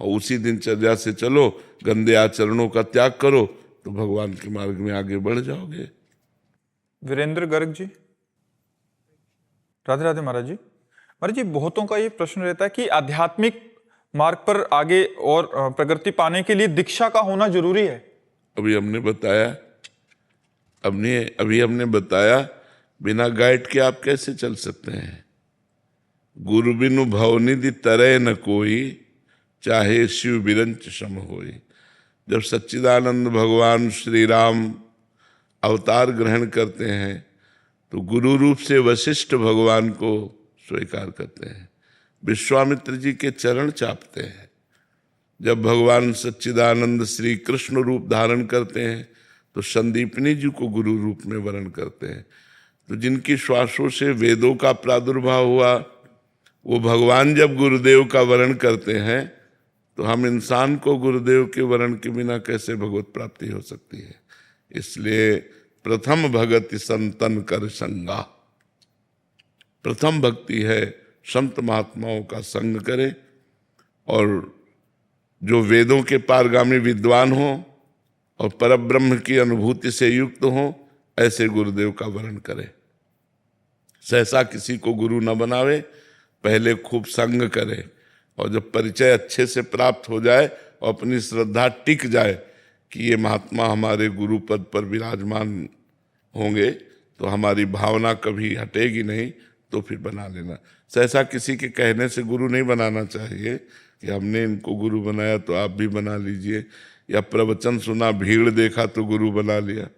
और उसी दिनचर्या से चलो, गंदे आचरणों का त्याग करो, तो भगवान के मार्ग में आगे बढ़ जाओगे। वीरेंद्र गर्ग जी। राधे राधे महाराज जी। महाराज जी, बहुतों का ये प्रश्न रहता है कि आध्यात्मिक मार्ग पर आगे और प्रगति पाने के लिए दीक्षा का होना जरूरी है। अभी हमने बताया बिना गाइड के आप कैसे चल सकते हैं। गुरु बिनु भवनिधि तरय न कोई, चाहे शिव बिरंच सम होई। जब सच्चिदानंद भगवान श्री राम अवतार ग्रहण करते हैं तो गुरु रूप से वशिष्ठ भगवान को स्वीकार करते हैं, विश्वामित्र जी के चरण चापते हैं। जब भगवान सच्चिदानंद श्री कृष्ण रूप धारण करते हैं तो संदीपनी जी को गुरु रूप में वरण करते हैं। तो जिनकी श्वासों से वेदों का प्रादुर्भाव हुआ, वो भगवान जब गुरुदेव का वरण करते हैं तो हम इंसान को गुरुदेव के वरण के बिना कैसे भगवत प्राप्ति हो सकती है। इसलिए प्रथम भगति संतन कर संगा, प्रथम भक्ति है संत महात्माओं का संग करे, और जो वेदों के पारगामी विद्वान हो और परब्रह्म की अनुभूति से युक्त हो, ऐसे गुरुदेव का वरण करे। सहसा किसी को गुरु न बनावे, पहले खूब संग करे, और जब परिचय अच्छे से प्राप्त हो जाए और अपनी श्रद्धा टिक जाए कि ये महात्मा हमारे गुरु पद पर विराजमान होंगे, तो हमारी भावना कभी हटेगी नहीं, तो फिर बना लेना। सहसा किसी के कहने से गुरु नहीं बनाना चाहिए कि हमने इनको गुरु बनाया तो आप भी बना लीजिए, या प्रवचन सुना भीड़ देखा तो गुरु बना लिया,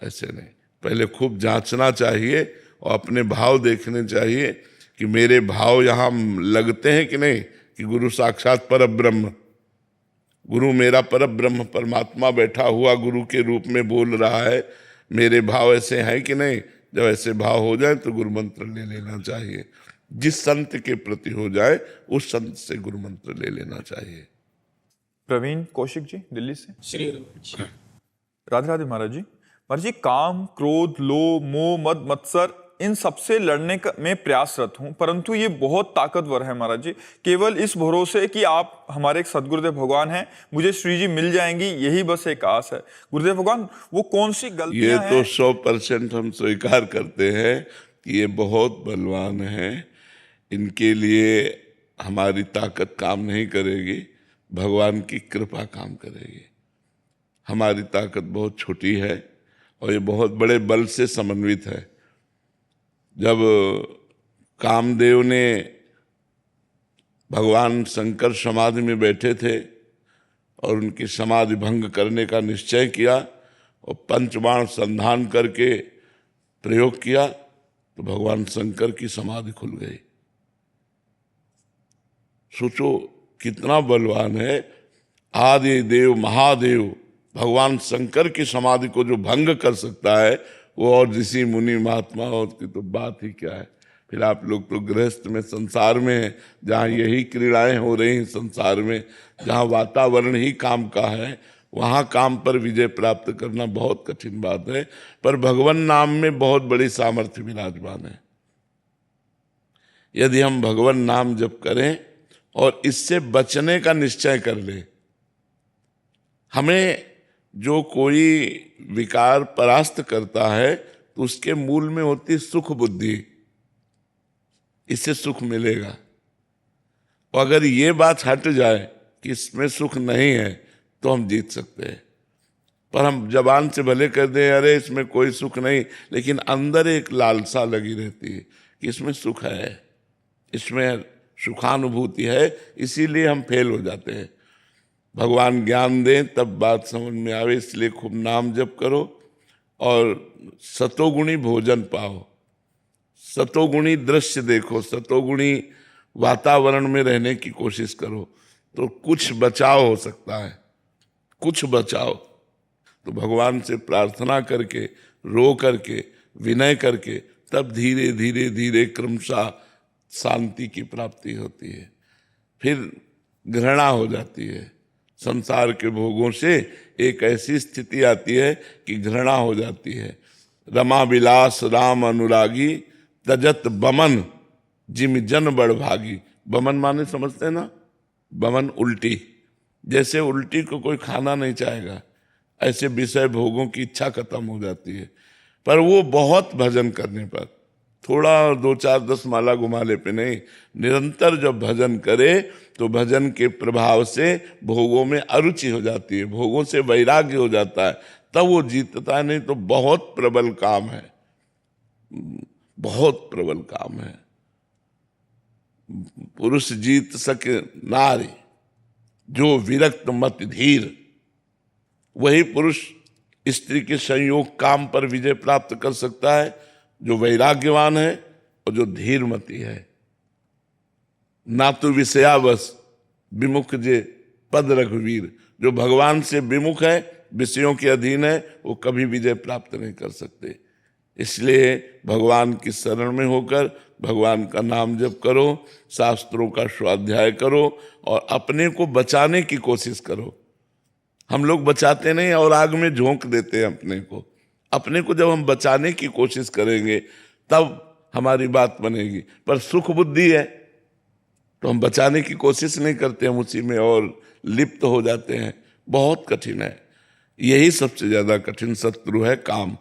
ऐसे नहीं। पहले खूब जांचना चाहिए और अपने भाव देखने चाहिए कि मेरे भाव यहाँ लगते हैं कि नहीं, कि गुरु साक्षात परब्रह्म, गुरु मेरा परब्रह्म परमात्मा बैठा हुआ गुरु के रूप में बोल रहा है, मेरे भाव ऐसे हैं कि नहीं। जब ऐसे भाव हो जाए तो गुरु मंत्र ले लेना चाहिए। जिस संत के प्रति हो जाए उस संत से गुरु मंत्र ले लेना चाहिए। प्रवीण कौशिक जी दिल्ली से। श्री राधे राधे महाराज जी। महाराज जी, काम, क्रोध, लोभ, मोह, मद, मत्सर, इन सबसे लड़ने में प्रयासरत हूं, परंतु ये बहुत ताकतवर है महाराज जी। केवल इस भरोसे कि आप हमारे एक सदगुरुदेव भगवान हैं, मुझे श्री जी मिल जाएंगी, यही बस एक आस है। गुरुदेव भगवान, वो कौन सी गलतियां हैं? ये तो 100% हम स्वीकार करते हैं कि ये बहुत बलवान हैं, इनके लिए हमारी ताकत काम नहीं करेगी, भगवान की कृपा काम करेगी। हमारी ताकत बहुत छोटी है और ये बहुत बड़े बल से समन्वित है। जब कामदेव ने भगवान शंकर समाधि में बैठे थे और उनकी समाधि भंग करने का निश्चय किया और पंचबाण संधान करके प्रयोग किया, तो भगवान शंकर की समाधि खुल गई। सोचो कितना बलवान है। आदि देव महादेव भगवान शंकर की समाधि को जो भंग कर सकता है, वो और ऋषि मुनि महात्मा और की तो बात ही क्या है। फिर आप लोग तो गृहस्थ में संसार में हैं, जहाँ यही क्रीड़ाएं हो रही हैं संसार में, जहाँ वातावरण ही काम का है, वहाँ काम पर विजय प्राप्त करना बहुत कठिन बात है। पर भगवान नाम में बहुत बड़ी सामर्थ्य विराजमान है। यदि हम भगवान नाम जप करें और इससे बचने का निश्चय कर ले, हमें जो कोई विकार परास्त करता है तो उसके मूल में होती सुख बुद्धि, इससे सुख मिलेगा। और अगर ये बात हट जाए कि इसमें सुख नहीं है तो हम जीत सकते हैं। पर हम जबान से भले कर दें अरे इसमें कोई सुख नहीं, लेकिन अंदर एक लालसा लगी रहती है कि इसमें सुख है, इसमें सुखानुभूति है, इसीलिए हम फेल हो जाते हैं। भगवान ज्ञान दें तब बात समझ में आवे, इसलिए खूब नाम जप करो और सतोगुणी भोजन पाओ, सतोगुणी दृश्य देखो, सतोगुणी वातावरण में रहने की कोशिश करो, तो कुछ बचाव हो सकता है, कुछ बचाव। तो भगवान से प्रार्थना करके, रो करके, विनय करके, तब धीरे धीरे धीरे क्रमशः शांति की प्राप्ति होती है। फिर घृणा हो जाती है, संसार के भोगों से एक ऐसी स्थिति आती है कि घृणा हो जाती है। रमा विलास राम अनुरागी, तजत बमन जिम जन बड़ भागी। बमन माने समझते हैं ना, बमन उल्टी, जैसे उल्टी को कोई खाना नहीं चाहेगा, ऐसे विषय भोगों की इच्छा खत्म हो जाती है। पर वो बहुत भजन करने पर, थोड़ा 2-4-10 माला घुमाले पे नहीं, निरंतर जब भजन करे तो भजन के प्रभाव से भोगों में अरुचि हो जाती है, भोगों से वैराग्य हो जाता है, तब वो जीतता है। नहीं तो बहुत प्रबल काम है, बहुत प्रबल काम है। पुरुष जीत सके नारी, जो विरक्त मत धीर, वही पुरुष स्त्री के संयोग काम पर विजय प्राप्त कर सकता है, जो वैराग्यवान है और जो धीरमती है। ना तो विषयावश विमुख जे पद रघुवीर, जो भगवान से विमुख है, विषयों के अधीन है, वो कभी विजय प्राप्त नहीं कर सकते। इसलिए भगवान की शरण में होकर भगवान का नाम जप करो, शास्त्रों का स्वाध्याय करो और अपने को बचाने की कोशिश करो। हम लोग बचाते नहीं और आग में झोंक देते हैं अपने को। अपने को जब हम बचाने की कोशिश करेंगे तब हमारी बात बनेगी। पर सुख बुद्धि है तो हम बचाने की कोशिश नहीं करते, हम उसी में और लिप्त हो जाते हैं। बहुत कठिन है, यही सबसे ज्यादा कठिन शत्रु है काम।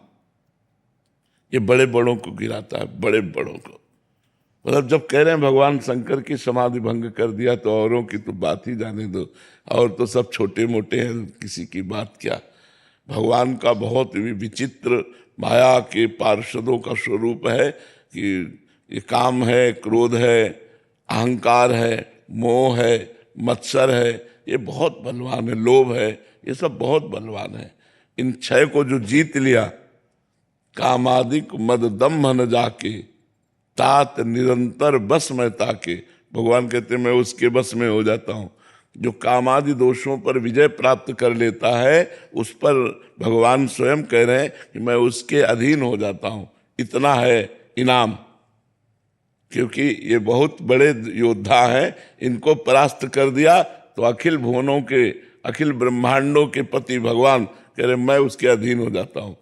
ये बड़े बड़ों को गिराता है, बड़े बड़ों को। मतलब जब कह रहे हैं भगवान शंकर की समाधि भंग कर दिया तो औरों की तो बात ही जाने दो, और तो सब छोटे मोटे हैं, किसी की बात क्या। भगवान का बहुत विचित्र माया के पार्षदों का स्वरूप है कि ये काम है, क्रोध है, अहंकार है, मोह है, मत्सर है, ये बहुत बलवान है, लोभ है, ये सब बहुत बलवान है। इन छह को जो जीत लिया, कामादिक मद दम्भ न जाके तात निरंतर बस में ताके, भगवान कहते मैं उसके बस में हो जाता हूँ। जो कामादि दोषों पर विजय प्राप्त कर लेता है, उस पर भगवान स्वयं कह रहे हैं कि मैं उसके अधीन हो जाता हूँ। इतना है इनाम, क्योंकि ये बहुत बड़े योद्धा हैं। इनको परास्त कर दिया तो अखिल भुवनों के, अखिल ब्रह्मांडों के पति भगवान कह रहे मैं उसके अधीन हो जाता हूँ।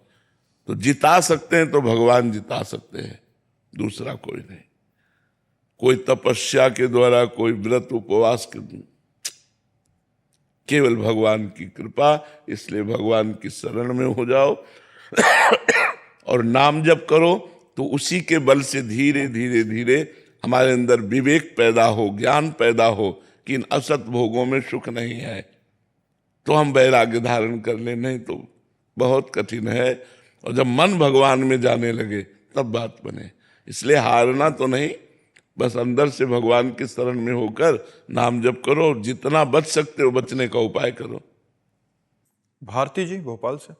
तो जिता सकते हैं तो भगवान जिता सकते हैं, दूसरा कोई नहीं। कोई तपस्या के द्वारा, कोई व्रत उपवास के, केवल भगवान की कृपा। इसलिए भगवान की शरण में हो जाओ और नाम जप करो, तो उसी के बल से धीरे धीरे धीरे हमारे अंदर विवेक पैदा हो, ज्ञान पैदा हो कि इन असत भोगों में सुख नहीं है, तो हम वैराग्य धारण कर ले। नहीं तो बहुत कठिन है। और जब मन भगवान में जाने लगे तब बात बने। इसलिए हारना तो नहीं, बस अंदर से भगवान की शरण में होकर नाम जप करो, जितना बच सकते हो बचने का उपाय करो। भारती जी भोपाल से।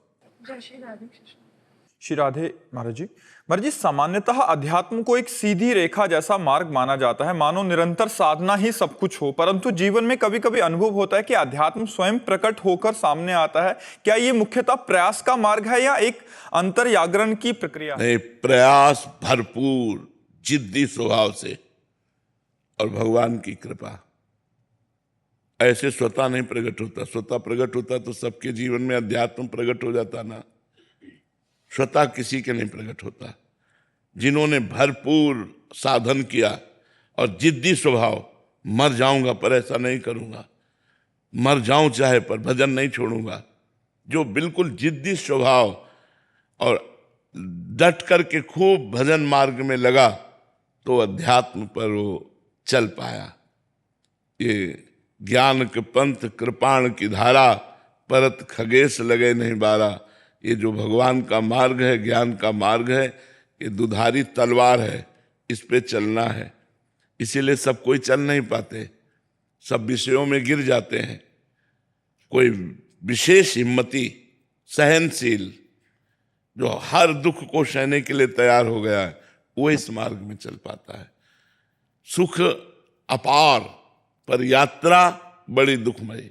श्री राधे महाराज जी। महाराज जी, सामान्यतः अध्यात्म को एक सीधी रेखा जैसा मार्ग माना जाता है, मानो निरंतर साधना ही सब कुछ हो। परंतु जीवन में कभी कभी अनुभव होता है कि अध्यात्म स्वयं प्रकट होकर सामने आता है। क्या ये मुख्यतः प्रयास का मार्ग है या एक अंतर्जागरण की प्रक्रिया? नहीं, प्रयास भरपूर, जिद्दी स्वभाव से और भगवान की कृपा। ऐसे स्वतः नहीं प्रकट होता। स्वतः प्रकट होता तो सबके जीवन में अध्यात्म प्रकट हो जाता ना। स्वतः किसी के नहीं प्रकट होता। जिन्होंने भरपूर साधन किया और जिद्दी स्वभाव, मर जाऊंगा पर ऐसा नहीं करूंगा, मर जाऊं चाहे पर भजन नहीं छोड़ूंगा, जो बिल्कुल जिद्दी स्वभाव और डट करके खूब भजन मार्ग में लगा, तो अध्यात्म पर वो चल पाया। ये ज्ञान के पंथ कृपाण की धारा, परत खगेश लगे नहीं बारा। ये जो भगवान का मार्ग है, ज्ञान का मार्ग है, ये दुधारी तलवार है, इस पे चलना है। इसीलिए सब कोई चल नहीं पाते, सब विषयों में गिर जाते हैं। कोई विशेष हिम्मती, सहनशील, जो हर दुख को सहने के लिए तैयार हो गया है, वो इस मार्ग में चल पाता है। सुख अपार पर यात्रा बड़ी दुखमयी।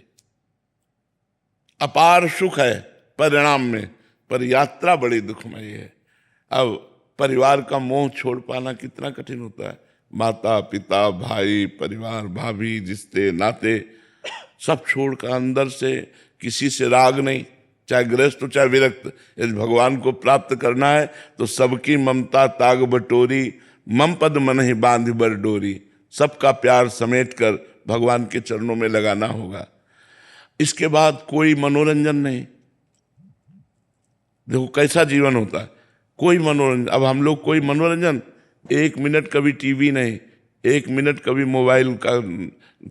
अपार सुख है परिणाम में, पर यात्रा बड़ी दुखमयी है। अब परिवार का मोह छोड़ पाना कितना कठिन होता है। माता पिता, भाई, परिवार, भाभी, रिश्ते नाते सब छोड़कर अंदर से किसी से राग नहीं, चाहे गृहस्थ हो चाहे विरक्त। यदि भगवान को प्राप्त करना है तो सबकी ममता ताग बटोरी, मम पद मन ही बांध बर डोरी। सबका प्यार समेट कर भगवान के चरणों में लगाना होगा। इसके बाद कोई मनोरंजन नहीं। देखो कैसा जीवन होता है, कोई मनोरंजन। अब हम लोग कोई मनोरंजन, 1 मिनट कभी टीवी नहीं, 1 मिनट कभी मोबाइल का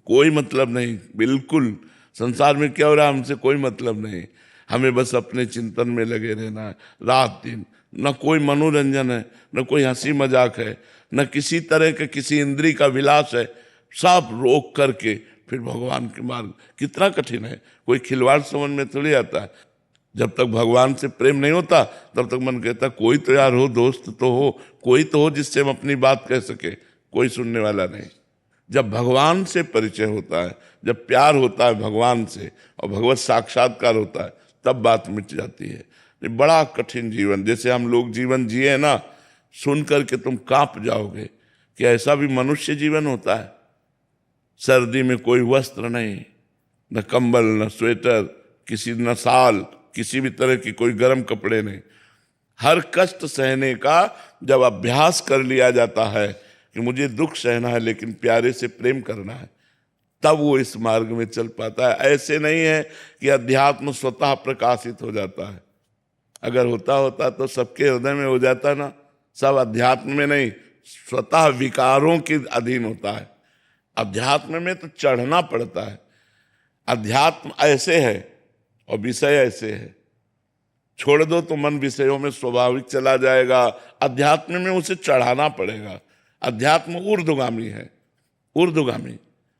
कोई मतलब नहीं। बिल्कुल संसार में क्या हो रहा है हमसे कोई मतलब नहीं। हमें बस अपने चिंतन में लगे रहना है रात दिन। न कोई मनोरंजन है, न कोई हंसी मजाक है, न किसी तरह के किसी इंद्री का विलास है। सब रोक करके फिर भगवान के मार्ग। कितना कठिन है, कोई खिलवाड़ समझ में थोड़ी आता है। जब तक भगवान से प्रेम नहीं होता तब तक मन कहता कोई तो यार हो, दोस्त तो हो, कोई तो हो जिससे हम अपनी बात कह सके। कोई सुनने वाला नहीं। जब भगवान से परिचय होता है, जब प्यार होता है भगवान से और भगवत साक्षात्कार होता है, तब बात मिट जाती है। ये बड़ा कठिन जीवन, जैसे हम लोग जीवन जिए ना, सुन करके तुम कांप जाओगे कि ऐसा भी मनुष्य जीवन होता है। सर्दी में कोई वस्त्र नहीं, न कंबल, न स्वेटर, किसी न साल, किसी भी तरह की कोई गर्म कपड़े नहीं। हर कष्ट सहने का जब अभ्यास कर लिया जाता है कि मुझे दुख सहना है लेकिन प्यारे से प्रेम करना है, तब वो इस मार्ग में चल पाता है। ऐसे नहीं है कि अध्यात्म स्वतः प्रकाशित हो जाता है। अगर होता तो सबके हृदय में हो जाता ना। सब अध्यात्म में नहीं, स्वतः विकारों के अधीन होता है। अध्यात्म में तो चढ़ना पड़ता है। अध्यात्म ऐसे है और विषय ऐसे है। छोड़ दो तो मन विषयों में स्वाभाविक चला जाएगा। अध्यात्म में उसे चढ़ाना पड़ेगा। अध्यात्म ऊर्ध्वगामी है, ऊर्ध्वगामी,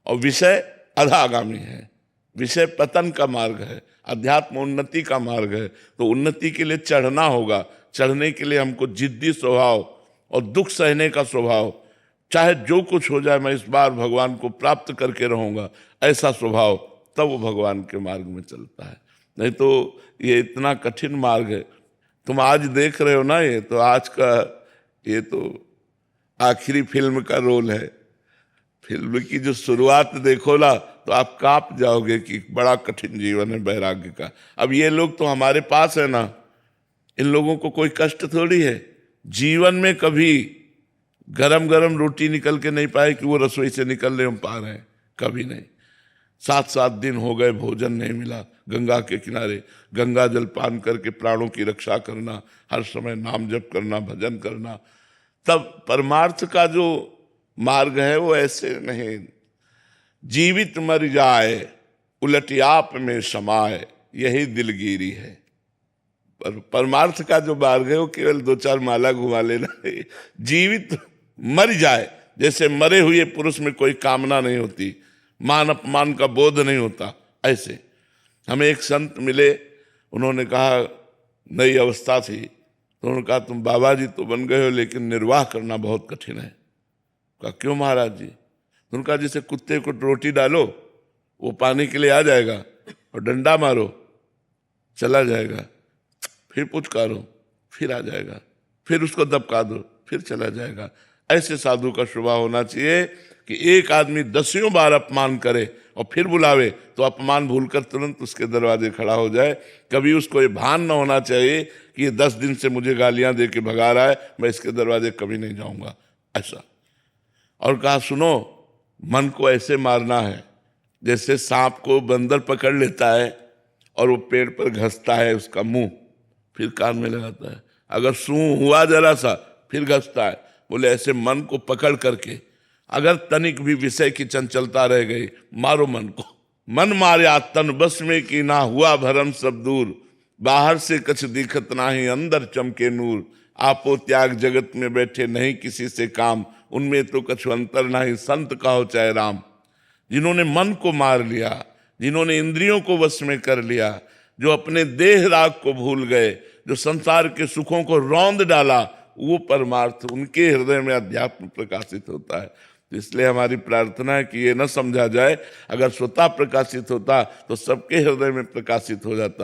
और विषय अधागामी है। विषय पतन का मार्ग है, अध्यात्म उन्नति का मार्ग है। तो उन्नति के लिए चढ़ना होगा। चढ़ने के लिए हमको जिद्दी स्वभाव और दुख सहने का स्वभाव, चाहे जो कुछ हो जाए मैं इस बार भगवान को प्राप्त करके रहूंगा, ऐसा स्वभाव, तब वो भगवान के मार्ग में चलता है। नहीं तो ये इतना कठिन मार्ग है। तुम आज देख रहे हो ना, ये तो आज का, ये तो आखिरी फिल्म का रोल है। फिल्म की जो शुरुआत देखो ना तो आप कांप जाओगे कि बड़ा कठिन जीवन है वैराग्य का। अब ये लोग तो हमारे पास है ना, इन लोगों को कोई कष्ट थोड़ी है। जीवन में कभी गरम गरम रोटी निकल के नहीं पाए कि वो रसोई से निकल रहे हम पा रहे हैं, कभी नहीं। 7-7 दिन हो गए भोजन नहीं मिला। गंगा के किनारे गंगा जल पान करके प्राणों की रक्षा करना, हर समय नाम जप करना, भजन करना। तब परमार्थ का जो मार्ग है वो ऐसे नहीं। जीवित मर जाए उलट आप में समाए, यही दिलगिरी है। पर परमार्थ का जो मार्ग है वो केवल 2-4 माला घुमा लेना है। जीवित मर जाए, जैसे मरे हुए पुरुष में कोई कामना नहीं होती, मान अपमान का बोध नहीं होता, ऐसे। हमें एक संत मिले, उन्होंने कहा, नई अवस्था थी, तो उन्होंने कहा तुम बाबा जी तो बन गए हो लेकिन निर्वाह करना बहुत कठिन है। कहा क्यों महाराज जी? उन्होंने कहा जैसे कुत्ते को रोटी डालो वो पाने के लिए आ जाएगा, और डंडा मारो चला जाएगा, फिर पुचकारो फिर आ जाएगा, फिर उसको दबका दो फिर चला जाएगा। ऐसे साधु का स्वभाव होना चाहिए कि एक आदमी 10 बार अपमान करे और फिर बुलावे तो अपमान भूलकर तुरंत उसके दरवाजे खड़ा हो जाए। कभी उसको ये भान न होना चाहिए कि ये 10 दिन से मुझे गालियां दे के भगा रहा है, मैं इसके दरवाजे कभी नहीं जाऊंगा, ऐसा। और कहा सुनो, मन को ऐसे मारना है जैसे सांप को बंदर पकड़ लेता है और वो पेड़ पर घसता है उसका मुंह, फिर कान में लगाता है, अगर सूं हुआ जरा सा फिर घसता है। बोले ऐसे मन को पकड़ करके अगर तनिक भी विषय की चंचलता रह गई, मारो मन को। मन मार्या तन बस में कि ना हुआ भरम सब दूर, बाहर से कछ दिखत नाही अंदर चमके नूर। आपो त्याग जगत में बैठे नहीं किसी से काम, उनमें तो कछु अंतर नाही संत कहो चाहे राम। जिन्होंने मन को मार लिया, जिन्होंने इंद्रियों को वश में कर लिया, जो अपने देह राग को भूल गए, जो संसार के सुखों को रौंद डाला, वो परमार्थ उनके हृदय में अध्यात्म प्रकाशित होता है। तो इसलिए हमारी प्रार्थना है कि ये न समझा जाए, अगर स्वतः प्रकाशित होता तो सबके हृदय में प्रकाशित हो जाता।